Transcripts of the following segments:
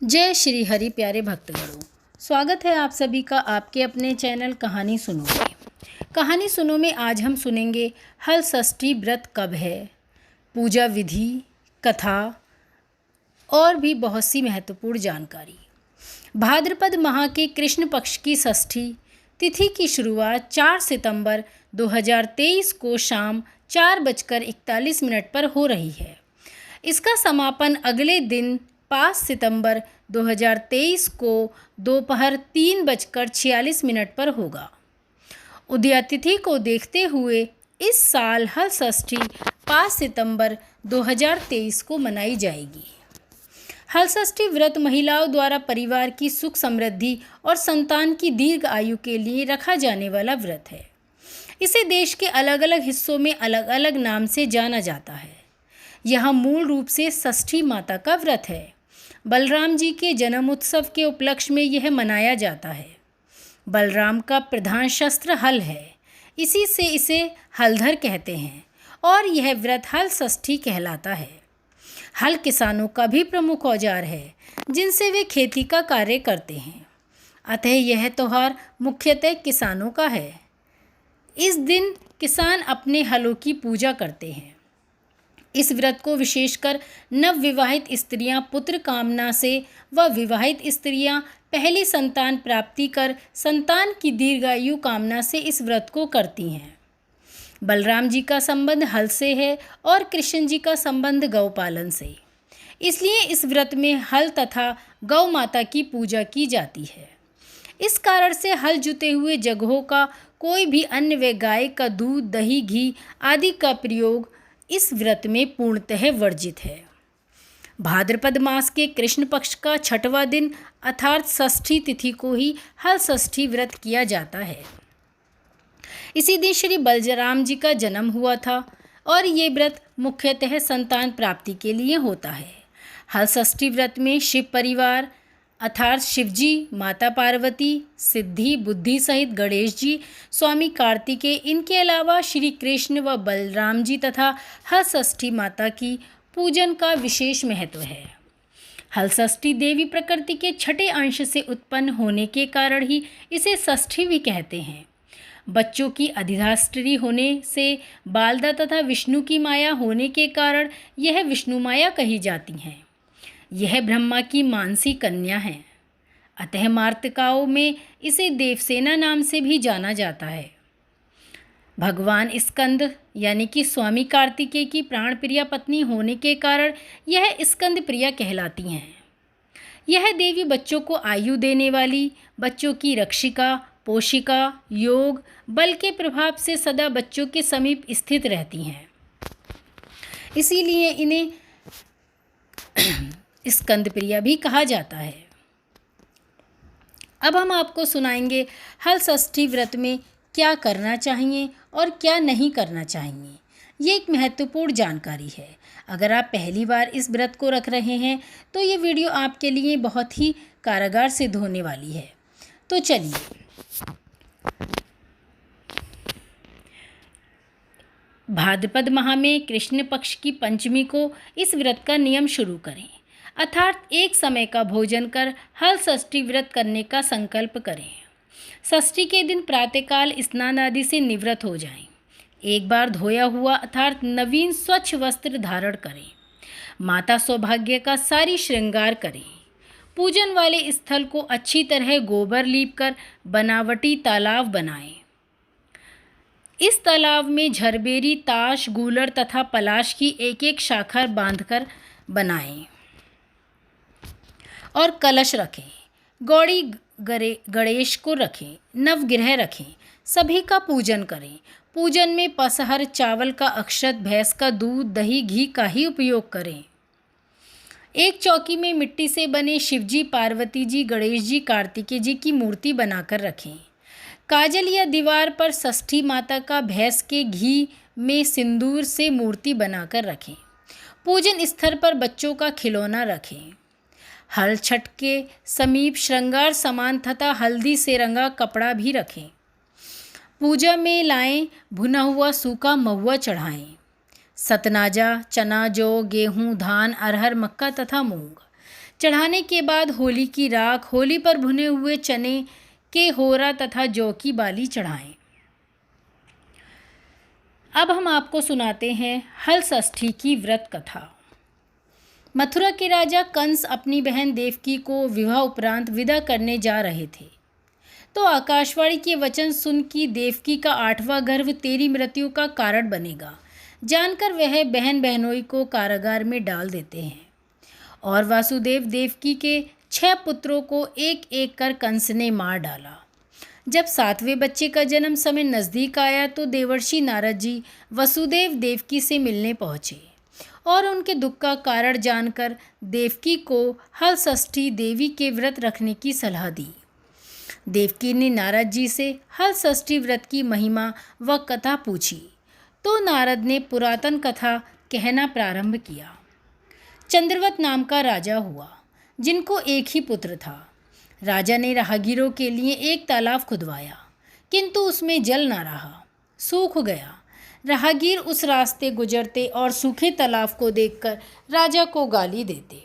जय श्री हरि प्यारे भक्तगणों, स्वागत है आप सभी का आपके अपने चैनल कहानी सुनो में। कहानी सुनो में आज हम सुनेंगे हल षष्ठी व्रत कब है, पूजा विधि, कथा और भी बहुत सी महत्वपूर्ण जानकारी। भाद्रपद माह के कृष्ण पक्ष की षष्ठी तिथि की शुरुआत 4 सितंबर 2023 को शाम 4:41 पर हो रही है। इसका समापन अगले दिन 5 सितंबर 2023 को दोपहर 3:46 पर होगा। उदया तिथि को देखते हुए इस साल हल षष्ठी 5 सितंबर 2023 को मनाई जाएगी। हल षष्ठी व्रत महिलाओं द्वारा परिवार की सुख समृद्धि और संतान की दीर्घ आयु के लिए रखा जाने वाला व्रत है। इसे देश के अलग अलग हिस्सों में अलग अलग नाम से जाना जाता है। यह मूल रूप से षष्ठी माता का व्रत है। बलराम जी के जन्म उत्सव के उपलक्ष्य में यह मनाया जाता है। बलराम का प्रधान शस्त्र हल है, इसी से इसे हलधर कहते हैं और यह व्रत हल षष्ठी कहलाता है। हल किसानों का भी प्रमुख औजार है जिनसे वे खेती का कार्य करते हैं, अतः यह त्यौहार मुख्यतः किसानों का है। इस दिन किसान अपने हलों की पूजा करते हैं। इस व्रत को विशेषकर नवविवाहित स्त्रियां पुत्र कामना से व विवाहित स्त्रियां पहली संतान प्राप्ति कर संतान की दीर्घायु कामना से इस व्रत को करती हैं। बलराम जी का संबंध हल से है और कृष्ण जी का संबंध गौपालन से, इसलिए इस व्रत में हल तथा गौ माता की पूजा की जाती है। इस कारण से हल जुते हुए जगहों का कोई भी अन्य व गाय का दूध, दही, घी आदि का प्रयोग इस व्रत में पूर्णतः वर्जित है। भाद्रपद मास के कृष्ण पक्ष का 6वां दिन अर्थात षष्ठी तिथि को ही हल षष्ठी व्रत किया जाता है। इसी दिन श्री बलराम जी का जन्म हुआ था और ये व्रत मुख्यतः संतान प्राप्ति के लिए होता है। हल षष्ठी व्रत में शिव परिवार अर्थात शिवजी, माता पार्वती, सिद्धि, बुद्धि सहित गणेश जी, स्वामी कार्तिकेय, इनके अलावा श्री कृष्ण व बलराम जी तथा हल षष्ठी माता की पूजन का विशेष महत्व है। हल षष्ठी देवी प्रकृति के छठे अंश से उत्पन्न होने के कारण ही इसे षष्ठी भी कहते हैं। बच्चों की अधिष्ठात्री होने से बालदा तथा विष्णु की माया होने के कारण यह विष्णु माया कही जाती हैं। यह ब्रह्मा की मानसी कन्या है, अतः मार्तिकाओं में इसे देवसेना नाम से भी जाना जाता है। भगवान स्कंद यानी कि स्वामी कार्तिकेय की प्राण प्रिया पत्नी होने के कारण यह स्कंद प्रिया कहलाती हैं। यह देवी बच्चों को आयु देने वाली, बच्चों की रक्षिका, पोषिका, योग, बल के प्रभाव से सदा बच्चों के समीप स्थित रहती हैं। इसीलिए इन्हें स्कंद प्रिया भी कहा जाता है। अब हम आपको सुनाएंगे हल षष्ठी व्रत में क्या करना चाहिए और क्या नहीं करना चाहिए। ये एक महत्वपूर्ण जानकारी है। अगर आप पहली बार इस व्रत को रख रहे हैं तो ये वीडियो आपके लिए बहुत ही कारगर सिद्ध होने वाली है। तो चलिए, भाद्रपद माह में कृष्ण पक्ष की पंचमी को इस व्रत का नियम शुरू करें, अर्थात एक समय का भोजन कर हल षष्ठी व्रत करने का संकल्प करें। षष्ठी के दिन प्रातःकाल स्नान आदि से निवृत्त हो जाएं। एक बार धोया हुआ अर्थात नवीन स्वच्छ वस्त्र धारण करें। माता सौभाग्य का सारी श्रृंगार करें। पूजन वाले स्थल को अच्छी तरह गोबर लीप कर बनावटी तालाब बनाएं। इस तालाब में झरबेरी, ताश, गूलर तथा पलाश की एक एक शाखा बांधकर बनाएं और कलश रखें। गौड़ी गणेश को रखें, नवग्रह रखें, सभी का पूजन करें। पूजन में पसहर, चावल का अक्षत, भैंस का दूध, दही, घी का ही उपयोग करें। एक चौकी में मिट्टी से बने शिवजी, पार्वती जी, गणेश जी, कार्तिकेय जी की मूर्ति बनाकर रखें। काजल या दीवार पर षष्ठी माता का भैंस के घी में सिंदूर से मूर्ति बनाकर रखें। पूजन स्थल पर बच्चों का खिलौना रखें। हल छठ के समीप श्रृंगार सामान तथा हल्दी से रंगा कपड़ा भी रखें। पूजा में लाएं भुना हुआ सूखा महुआ चढ़ाएं। सतनाजा, चना, जौ, गेहूँ, धान, अरहर, मक्का तथा मूंग, चढ़ाने के बाद होली की राख, होली पर भुने हुए चने के होरा तथा जौ की बाली चढ़ाएं। अब हम आपको सुनाते हैं हल षष्ठी की व्रत कथा। मथुरा के राजा कंस अपनी बहन देवकी को विवाह उपरांत विदा करने जा रहे थे, तो आकाशवाणी के वचन सुन कि देवकी का 8वां गर्भ तेरी मृत्यु का कारण बनेगा, जानकर वह बहन बहनोई को कारागार में डाल देते हैं। और वासुदेव देवकी के 6 पुत्रों को एक एक कर कंस ने मार डाला। जब 7वें बच्चे का जन्म समय नज़दीक आया तो देवर्षि नारद जी वसुदेव देवकी से मिलने पहुँचे और उनके दुख का कारण जानकर देवकी को हल षष्ठी देवी के व्रत रखने की सलाह दी। देवकी ने नारद जी से हल षष्ठी व्रत की महिमा व कथा पूछी तो नारद ने पुरातन कथा कहना प्रारंभ किया। चंद्रवत नाम का राजा हुआ, जिनको एक ही पुत्र था। राजा ने राहगीरों के लिए एक तालाब खुदवाया, किंतु उसमें जल ना रहा, सूख गया। राहगीर उस रास्ते गुजरते और सूखे तालाब को देखकर राजा को गाली देते।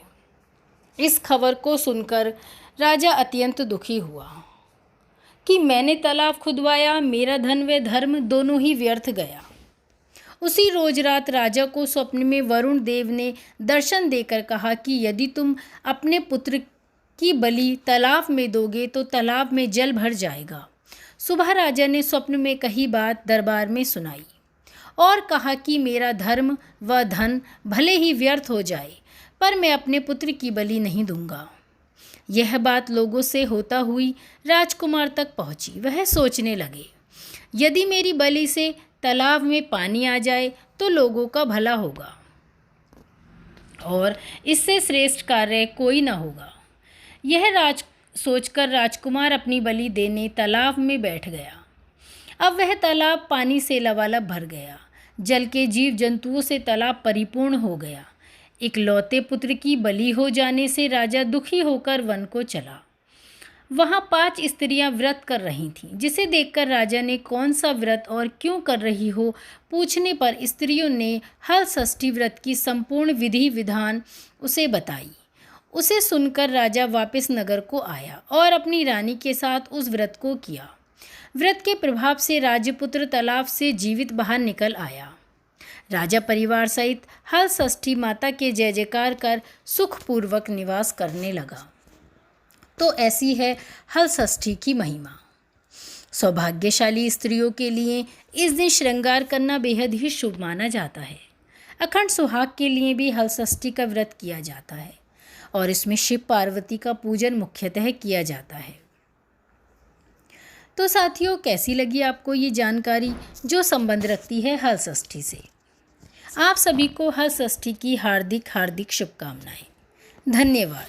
इस खबर को सुनकर राजा अत्यंत दुखी हुआ कि मैंने तालाब खुदवाया, मेरा धन व धर्म दोनों ही व्यर्थ गया। उसी रोज रात राजा को स्वप्न में वरुण देव ने दर्शन देकर कहा कि यदि तुम अपने पुत्र की बलि तालाब में दोगे तो तालाब में जल भर जाएगा। सुबह राजा ने स्वप्न में कही बात दरबार में सुनाई और कहा कि मेरा धर्म व धन भले ही व्यर्थ हो जाए, पर मैं अपने पुत्र की बलि नहीं दूंगा। यह बात लोगों से होता हुई राजकुमार तक पहुंची। वह सोचने लगे, यदि मेरी बलि से तालाब में पानी आ जाए तो लोगों का भला होगा और इससे श्रेष्ठ कार्य कोई न होगा। यह सोचकर राजकुमार अपनी बलि देने तालाब में बैठ गया। अब वह तालाब पानी से लबालब भर गया। जल के जीव जंतुओं से तालाब परिपूर्ण हो गया। इकलौते पुत्र की बलि हो जाने से राजा दुखी होकर वन को चला। वहाँ 5 स्त्रियां व्रत कर रही थीं, जिसे देखकर राजा ने कौन सा व्रत और क्यों कर रही हो पूछने पर स्त्रियों ने हल षष्ठी व्रत की संपूर्ण विधि विधान उसे बताई। उसे सुनकर राजा वापस नगर को आया और अपनी रानी के साथ उस व्रत को किया। व्रत के प्रभाव से राजपुत्र तालाब से जीवित बाहर निकल आया। राजा परिवार सहित हल षष्ठी माता के जय जयकार कर सुखपूर्वक निवास करने लगा। तो ऐसी है हल षष्ठी की महिमा। सौभाग्यशाली स्त्रियों के लिए इस दिन श्रृंगार करना बेहद ही शुभ माना जाता है। अखंड सुहाग के लिए भी हल षष्ठी का व्रत किया जाता है और इसमें शिव पार्वती का पूजन मुख्यतः किया जाता है। तो साथियों, कैसी लगी आपको ये जानकारी जो संबंध रखती है हल षष्ठी से? आप सभी को हल षष्ठी की हार्दिक शुभकामनाएं। धन्यवाद।